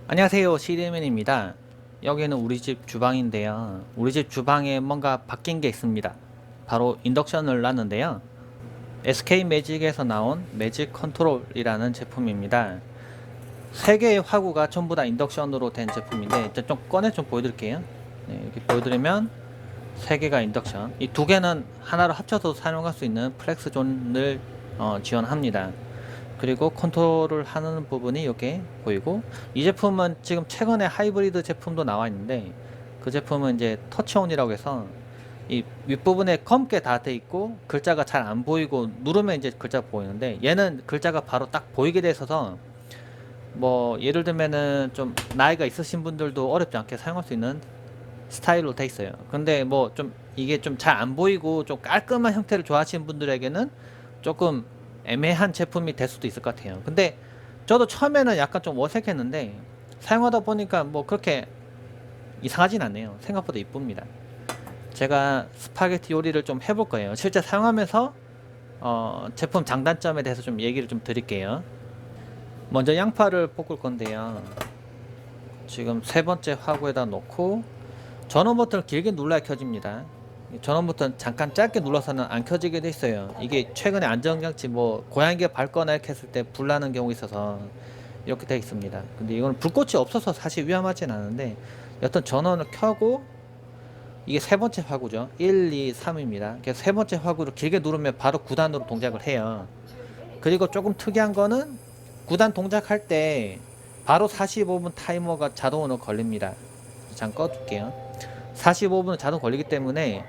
안녕하세요, 시리맨입니다. 여기는 우리 집 주방인데요. 우리 집 주방에 뭔가 바뀐 게 있습니다. 바로 인덕션을 놨는데요. SK 매직에서 나온 매직 컨트롤이라는 제품입니다. 세 개의 화구가 전부 다 인덕션으로 된 제품인데, 이제 좀 꺼내 좀 보여드릴게요. 네, 이렇게 보여드리면 세 개가 인덕션. 이 두 개는 하나로 합쳐서 사용할 수 있는 플렉스존을 지원합니다. 그리고 컨트롤을 하는 부분이 이렇게 보이고, 이 제품은 지금 최근에 하이브리드 제품도 나와 있는데, 그 제품은 이제 터치온이라고 해서 이 윗부분에 검게 다 돼 있고 글자가 잘 안 보이고 누르면 이제 글자가 보이는데, 얘는 글자가 바로 딱 보이게 돼 있어서 뭐 예를 들면은 좀 나이가 있으신 분들도 어렵지 않게 사용할 수 있는 스타일로 돼 있어요. 근데 뭐 좀 이게 좀 잘 안 보이고 좀 깔끔한 형태를 좋아하시는 분들에게는 조금 애매한 제품이 될 수도 있을 것 같아요. 근데 저도 처음에는 약간 좀 어색했는데 사용하다 보니까 뭐 그렇게 이상하진 않네요. 생각보다 이쁩니다. 제가 스파게티 요리를 좀 해볼 거예요. 실제 사용하면서 제품 장단점에 대해서 좀 얘기를 좀 드릴게요. 먼저 양파를 볶을 건데요. 지금 세 번째 화구에다 놓고 전원 버튼을 길게 눌러야 켜집니다. 전원 버튼 잠깐 짧게 눌러서는 안 켜지게 돼 있어요. 이게 최근에 안전장치 뭐 고양이가 밟거나 이렇게 했을 때 불나는 경우 있어서 이렇게 돼 있습니다. 근데 이건 불꽃이 없어서 사실 위험하진 않은데, 여튼 전원을 켜고, 이게 세 번째 화구죠. 1, 2, 3입니다. 그래서 세 번째 화구를 길게 누르면 바로 9단으로 동작을 해요. 그리고 조금 특이한 거는 9단 동작할 때 바로 45분 타이머가 자동으로 걸립니다. 잠깐 꺼둘게요. 45분 자동 걸리기 때문에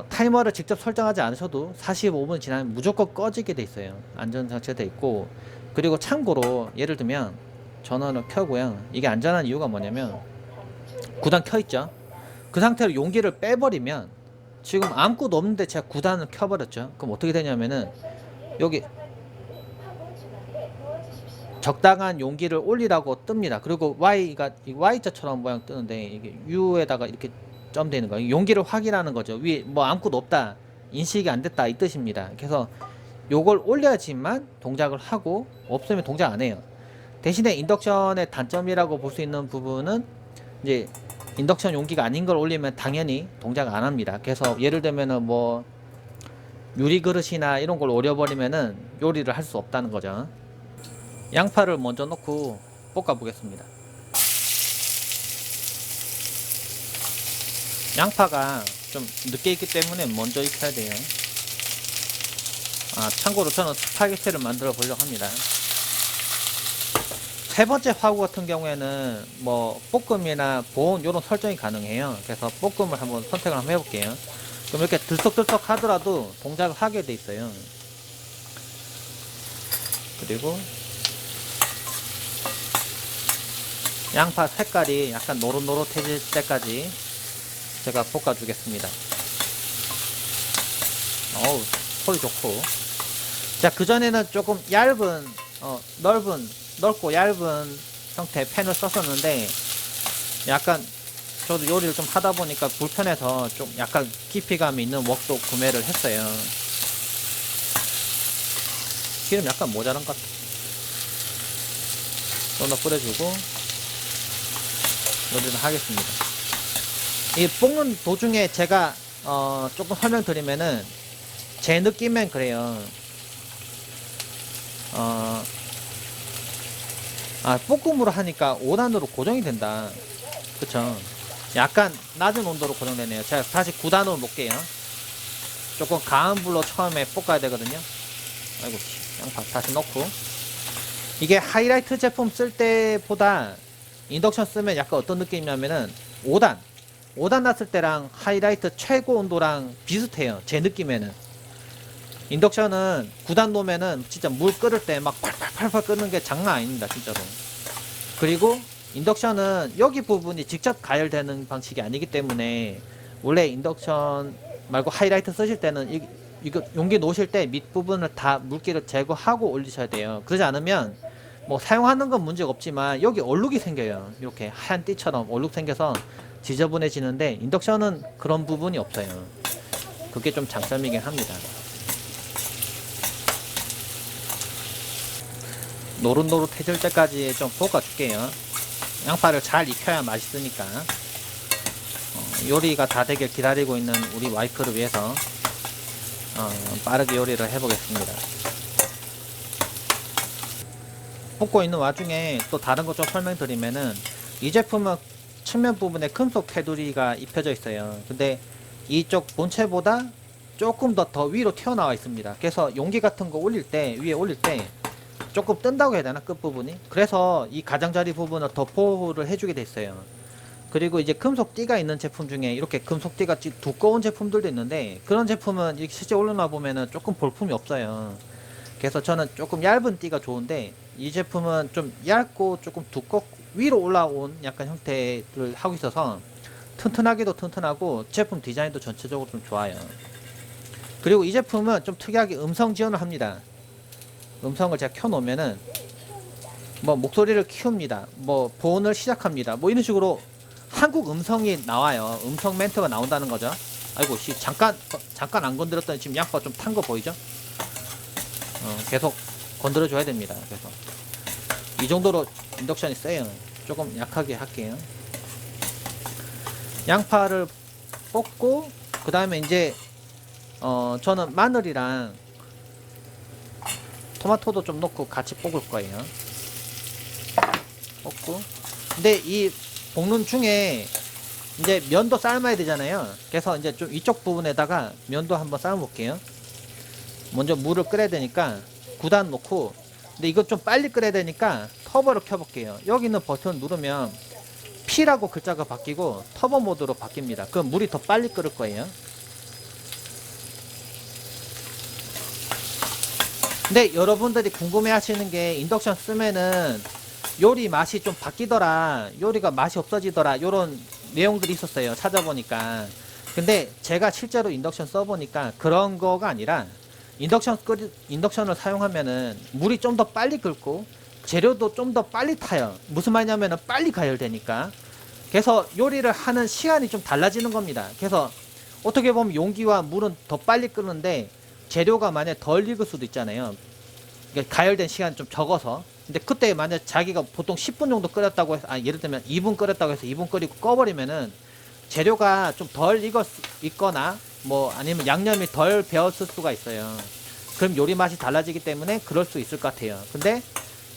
타이머를 직접 설정하지 않으셔도 45분 지나면 무조건 꺼지게 돼 있어요. 안전장치가 돼 있고, 그리고 참고로 예를 들면 전원을 켜고요. 이게 안전한 이유가 뭐냐면 9단 켜 있죠. 그 상태로 용기를 빼버리면, 지금 아무것도 없는데 제가 9단을 켜버렸죠. 그럼 어떻게 되냐면은 여기 적당한 용기를 올리라고 뜹니다. 그리고 Y가 Y자처럼 모양 뜨는데, 이게 U에다가 이렇게 점 되는 거예요. 용기를 확인하는 거죠. 위에 뭐 아무것도 없다, 인식이 안 됐다, 이 뜻입니다. 그래서 요걸 올려야지만 동작을 하고, 없으면 동작 안 해요. 대신에 인덕션의 단점이라고 볼 수 있는 부분은, 이제 인덕션 용기가 아닌 걸 올리면 당연히 동작 안 합니다. 그래서 예를 들면은 뭐 유리 그릇이나 이런 걸 오려버리면은 요리를 할 수 없다는 거죠. 양파를 먼저 넣고 볶아 보겠습니다. 양파가 좀 늦게 익기 때문에 먼저 익혀야 돼요. 참고로 저는 스파게티를 만들어 보려고 합니다. 세 번째 화구 같은 경우에는 뭐 볶음이나 보온 이런 설정이 가능해요. 그래서 볶음을 한번 선택을 한번 해볼게요. 그럼 이렇게 들썩들썩 하더라도 동작을 하게 돼 있어요. 그리고 양파 색깔이 약간 노릇노릇해질 때까지 제가 볶아주겠습니다. 어우, 소리 좋고. 자, 그전에는 조금 얇은, 넓고 얇은 형태의 팬을 썼었는데, 약간 저도 요리를 좀 하다 보니까 불편해서 좀 약간 깊이감이 있는 웍도 구매를 했어요. 기름 약간 모자란 것 같아. 좀 더 뿌려주고 요리를 하겠습니다. 이 볶는 도중에 제가 조금 설명드리면은, 제 느낌엔 그래요. 볶음으로 하니까 5단으로 고정이 된다. 그쵸? 약간 낮은 온도로 고정되네요. 제가 다시 9단으로 놓을게요. 조금 강한 불로 처음에 볶아야 되거든요. 아이고, 양파 다시 넣고. 이게 하이라이트 제품 쓸 때보다 인덕션 쓰면 약간 어떤 느낌이냐면은 5단 놨을 때랑 하이라이트 최고 온도랑 비슷해요. 제 느낌에는. 인덕션은 9단 놓으면은 진짜 물 끓을 때 막 팔팔팔팔 끓는 게 장난 아닙니다, 진짜로. 그리고 인덕션은 여기 부분이 직접 가열되는 방식이 아니기 때문에, 원래 인덕션 말고 하이라이트 쓰실 때는 이거 용기 놓으실 때 밑부분을 다 물기를 제거하고 올리셔야 돼요. 그러지 않으면 뭐 사용하는 건 문제가 없지만 여기 얼룩이 생겨요. 이렇게 하얀 띠처럼 얼룩 생겨서 지저분해지는데, 인덕션은 그런 부분이 없어요. 그게 좀 장점이긴 합니다. 노릇노릇해질 때까지 좀 볶아줄게요. 양파를 잘 익혀야 맛있으니까. 요리가 다 되길 기다리고 있는 우리 와이프를 위해서 빠르게 요리를 해보겠습니다. 볶고 있는 와중에 또 다른 거 좀 설명드리면은, 이 제품은 측면 부분에 금속 테두리가 입혀져 있어요. 근데 이쪽 본체보다 조금 더 위로 튀어나와 있습니다. 그래서 용기 같은 거 올릴 때, 위에 올릴 때 조금 뜬다고 해야 되나, 끝부분이. 그래서 이 가장자리 부분을 더 보호를 해주게 됐어요. 그리고 이제 금속띠가 있는 제품 중에 이렇게 금속띠가 두꺼운 제품들도 있는데, 그런 제품은 이렇게 실제 올려놔 보면은 조금 볼품이 없어요. 그래서 저는 조금 얇은 띠가 좋은데, 이 제품은 좀 얇고 조금 두껍고 위로 올라온 약간 형태를 하고 있어서 튼튼하기도 튼튼하고 제품 디자인도 전체적으로 좀 좋아요. 그리고 이 제품은 좀 특이하게 음성 지원을 합니다. 음성을 제가 켜놓으면은 뭐 목소리를 키웁니다, 뭐 보온을 시작합니다, 뭐 이런 식으로 한국 음성이 나와요. 음성 멘트가 나온다는 거죠. 아이고 씨, 잠깐 안 건드렸더니 지금 양파 좀 탄 거 보이죠? 계속 건드려 줘야 됩니다. 그래서 이 정도로 인덕션이 세요. 조금 약하게 할게요. 양파를 볶고, 그 다음에 이제 저는 마늘이랑 토마토도 좀 넣고 같이 볶을 거예요. 볶고, 근데 이 볶는 중에 이제 면도 삶아야 되잖아요. 그래서 이제 좀 이쪽 부분에다가 면도 한번 삶아 볼게요. 먼저 물을 끓여야 되니까 9단 놓고, 근데 이거 좀 빨리 끓여야 되니까 터보를 켜 볼게요. 여기 있는 버튼 누르면 P라고 글자가 바뀌고 터보 모드로 바뀝니다. 그럼 물이 더 빨리 끓을 거예요. 근데 여러분들이 궁금해 하시는 게, 인덕션 쓰면은 요리 맛이 좀 바뀌더라, 요리가 맛이 없어지더라, 요런 내용들이 있었어요, 찾아보니까. 근데 제가 실제로 인덕션 써보니까 그런 거가 아니라, 인덕션을 사용하면은 물이 좀 더 빨리 끓고 재료도 좀 더 빨리 타요. 무슨 말이냐면은 빨리 가열되니까. 그래서 요리를 하는 시간이 좀 달라지는 겁니다. 그래서 어떻게 보면 용기와 물은 더 빨리 끓는데 재료가 만약 덜 익을 수도 있잖아요. 그러니까 가열된 시간이 좀 적어서. 근데 그때 만약 자기가 보통 10분 정도 끓였다고 해서, 예를 들면 2분 끓였다고 해서 2분 끓이고 꺼버리면은 재료가 좀 덜 익거나 뭐 아니면 양념이 덜 배었을 수가 있어요. 그럼 요리 맛이 달라지기 때문에 그럴 수 있을 것 같아요. 근데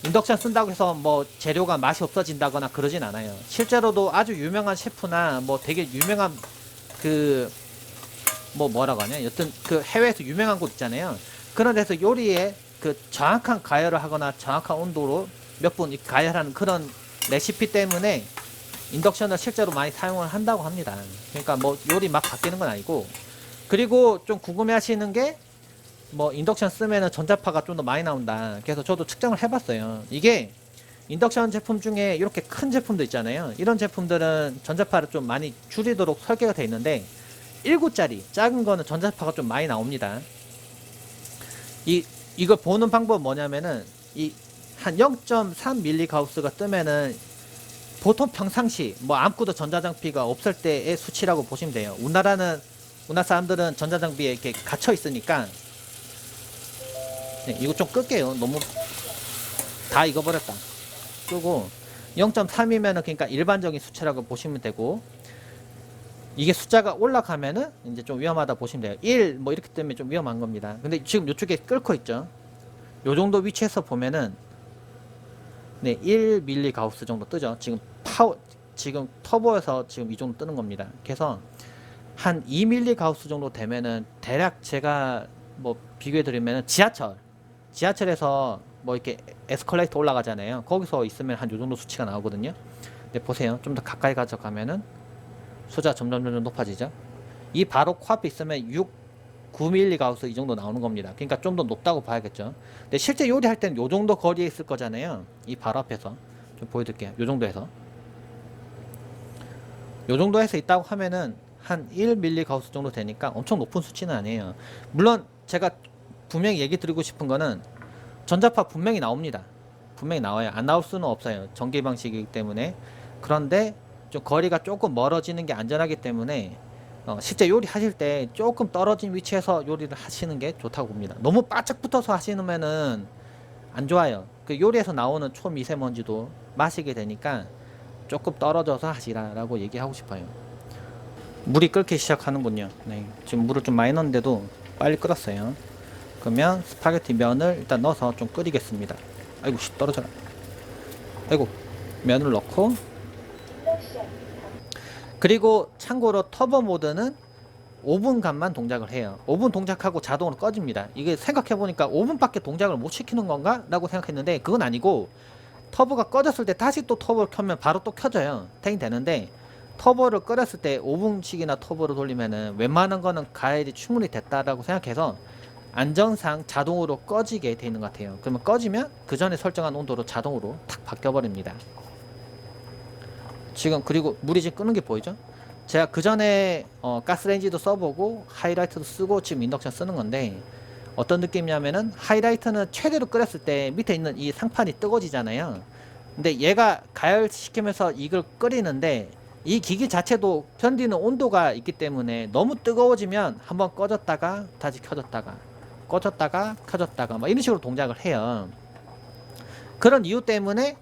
인덕션 쓴다고 해서 뭐 재료가 맛이 없어진다거나 그러진 않아요. 실제로도 아주 유명한 셰프나 뭐 되게 유명한 그 뭐 뭐라고 하냐, 여튼 그 해외에서 유명한 곳 있잖아요. 그런 데서 요리에 그 정확한 가열을 하거나 정확한 온도로 몇 분 가열하는 그런 레시피 때문에 인덕션을 실제로 많이 사용을 한다고 합니다. 그러니까 뭐 요리 막 바뀌는 건 아니고. 그리고 좀 궁금해 하시는 게, 뭐 인덕션 쓰면은 전자파가 좀 더 많이 나온다. 그래서 저도 측정을 해봤어요. 이게 인덕션 제품 중에 이렇게 큰 제품도 있잖아요. 이런 제품들은 전자파를 좀 많이 줄이도록 설계가 되어 있는데, 1구짜리 작은 거는 전자파가 좀 많이 나옵니다. 이걸 보는 방법은 뭐냐면은, 한 0.3 mHz가 뜨면은 보통 평상시 뭐 아무것도 전자장비가 없을 때의 수치라고 보시면 돼요. 우리나라 사람들은 전자장비에 이렇게 갇혀 있으니까. 네, 이거 좀 끌게요. 너무 다 익어버렸다. 끄고 0.3이면은 그러니까 일반적인 수치라고 보시면 되고, 이게 숫자가 올라가면은 이제 좀 위험하다 보시면 돼요. 1 뭐 이렇게 뜨면 좀 위험한 겁니다. 근데 지금 이쪽에 끓고 있죠. 요 정도 위치에서 보면은 네, 1mHz 정도 뜨죠. 지금 터보에서 지금 이 정도 뜨는 겁니다. 그래서 한 2mHz 정도 되면은, 대략 제가 뭐 비교해 드리면은 지하철에서 뭐 이렇게 에스컬레이터 올라가잖아요. 거기서 있으면 한 요 정도 수치가 나오거든요. 근데 보세요. 좀 더 가까이 가져가면은 숫자 점점 높아지죠. 이 바로 코앞에 있으면 9mHz 이 정도 나오는 겁니다. 그러니까 좀 더 높다고 봐야겠죠. 근데 실제 요리할 때는 요 정도 거리에 있을 거잖아요. 이 바로 앞에서 좀 보여드릴게요. 요 정도에서 있다고 하면은 한 1mHz 정도 되니까 엄청 높은 수치는 아니에요. 물론 제가 분명히 얘기 드리고 싶은 거는, 전자파 분명히 나옵니다. 분명히 나와요. 안 나올 수는 없어요. 전기 방식이기 때문에. 그런데 좀 거리가 조금 멀어지는 게 안전하기 때문에 실제 요리 하실 때 조금 떨어진 위치에서 요리를 하시는 게 좋다고 봅니다. 너무 바짝 붙어서 하시면은 안 좋아요. 그 요리에서 나오는 초미세먼지도 마시게 되니까 조금 떨어져서 하시라라고 얘기하고 싶어요. 물이 끓기 시작하는군요. 네, 지금 물을 좀 많이 넣었는데도 빨리 끓었어요. 그러면 스파게티 면을 일단 넣어서 좀 끓이겠습니다. 아이고 떨어져라. 아이고 면을 넣고, 그리고 참고로 터보 모드는 5분간만 동작을 해요. 5분 동작하고 자동으로 꺼집니다. 이게 생각해보니까 5분밖에 동작을 못 시키는 건가? 라고 생각했는데 그건 아니고, 터보가 꺼졌을 때 다시 또 터보를 켜면 바로 또 켜져요. 탱이 되는데, 터보를 끓였을 때 5분씩이나 터보를 돌리면은 웬만한 거는 가열이 충분히 됐다라고 생각해서 안정상 자동으로 꺼지게 돼 있는 것 같아요. 그러면 꺼지면 그 전에 설정한 온도로 자동으로 탁 바뀌어 버립니다. 지금 그리고 물이 지금 끄는 게 보이죠? 제가 그 전에 가스레인지도 써보고 하이라이트도 쓰고 지금 인덕션 쓰는 건데, 어떤 느낌이냐면은 하이라이트는 최대로 끓였을 때 밑에 있는 이 상판이 뜨거워지잖아요. 근데 얘가 가열시키면서 이걸 끓이는데 이 기기 자체도 견디는 온도가 있기 때문에 너무 뜨거워지면 한번 꺼졌다가 다시 켜졌다가 꺼졌다가 켜졌다가 막 이런 식으로 동작을 해요. 그런 이유 때문에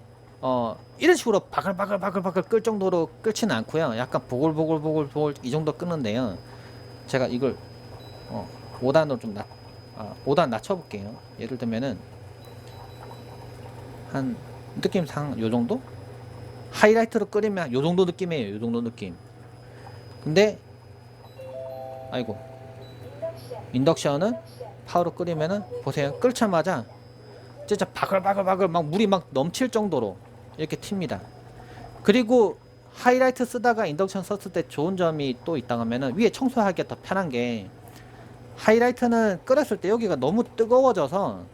이런 식으로 바글바글 끓 정도로 끓지는 않고요. 약간 보글보글 이 정도 끓는데요. 제가 이걸 5단으로 좀 5단 낮춰볼게요. 예를 들면은 한 느낌상 요 정도? 하이라이트로 끓이면 요 정도 느낌이에요. 요 정도 느낌. 근데 아이고, 인덕션은 파워로 끓이면은 보세요. 끓자마자 진짜 바글바글 막 물이 막 넘칠 정도로 이렇게 튑니다. 그리고 하이라이트 쓰다가 인덕션 썼을 때 좋은 점이 또 있다 하면은 위에 청소하기가 더 편한 게, 하이라이트는 끓였을 때 여기가 너무 뜨거워져서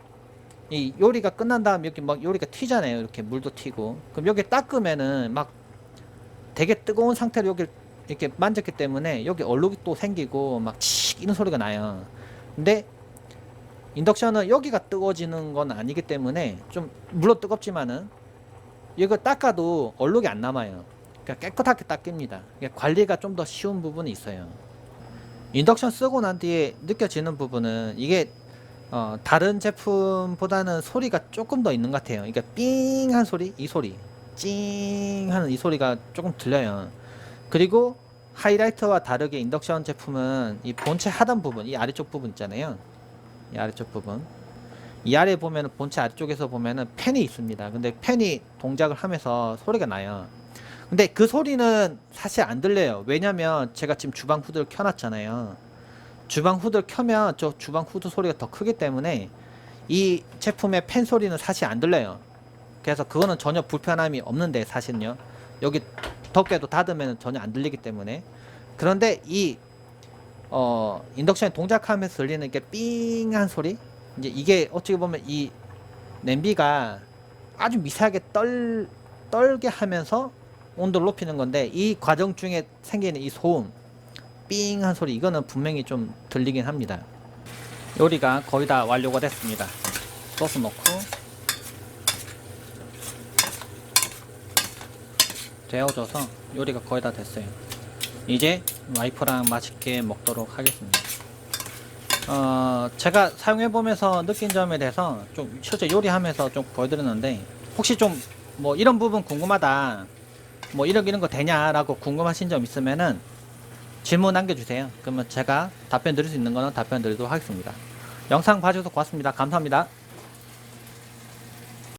이 요리가 끝난 다음 여기 막 요리가 튀잖아요. 이렇게 물도 튀고. 그럼 여기 닦으면은 막 되게 뜨거운 상태로 여기 이렇게 만졌기 때문에 여기 얼룩이 또 생기고 막 칙 이런 소리가 나요. 근데 인덕션은 여기가 뜨거워지는 건 아니기 때문에 좀 물론 뜨겁지만은 이거 닦아도 얼룩이 안 남아요. 그러니까 깨끗하게 닦입니다. 관리가 좀 더 쉬운 부분이 있어요. 인덕션 쓰고 난 뒤에 느껴지는 부분은 이게 다른 제품보다는 소리가 조금 더 있는 것 같아요. 그러니까 삥한 소리, 이 소리, 찡 하는 이 소리가 조금 들려요. 그리고 하이라이터와 다르게 인덕션 제품은 이 본체 하단 부분, 이 아래쪽 부분 있잖아요. 이 아래쪽 부분, 이 아래 보면은 본체 아래쪽에서 보면은 팬이 있습니다. 근데 팬이 동작을 하면서 소리가 나요. 근데 그 소리는 사실 안 들려요. 왜냐면 제가 지금 주방 후드를 켜놨잖아요. 주방 후드를 켜면 저 주방 후드 소리가 더 크기 때문에 이 제품의 팬 소리는 사실 안 들려요. 그래서 그거는 전혀 불편함이 없는데, 사실은요. 여기 덮개도 닫으면 전혀 안 들리기 때문에. 그런데 이 인덕션이 동작하면서 들리는 게 삥한 소리, 이제 이게 어떻게 보면 이 냄비가 아주 미세하게 떨게 하면서 온도를 높이는 건데, 이 과정 중에 생기는 이 소음, 삥한 소리, 이거는 분명히 좀 들리긴 합니다. 요리가 거의 다 완료가 됐습니다. 소스 넣고 데워줘서 요리가 거의 다 됐어요. 이제 와이프랑 맛있게 먹도록 하겠습니다. 제가 사용해보면서 느낀 점에 대해서 좀 실제 요리하면서 좀 보여드렸는데, 혹시 좀 뭐 이런 부분 궁금하다, 뭐 이런 거 되냐라고 궁금하신 점 있으면은 질문 남겨주세요. 그러면 제가 답변 드릴 수 있는 거는 답변 드리도록 하겠습니다. 영상 봐주셔서 고맙습니다. 감사합니다.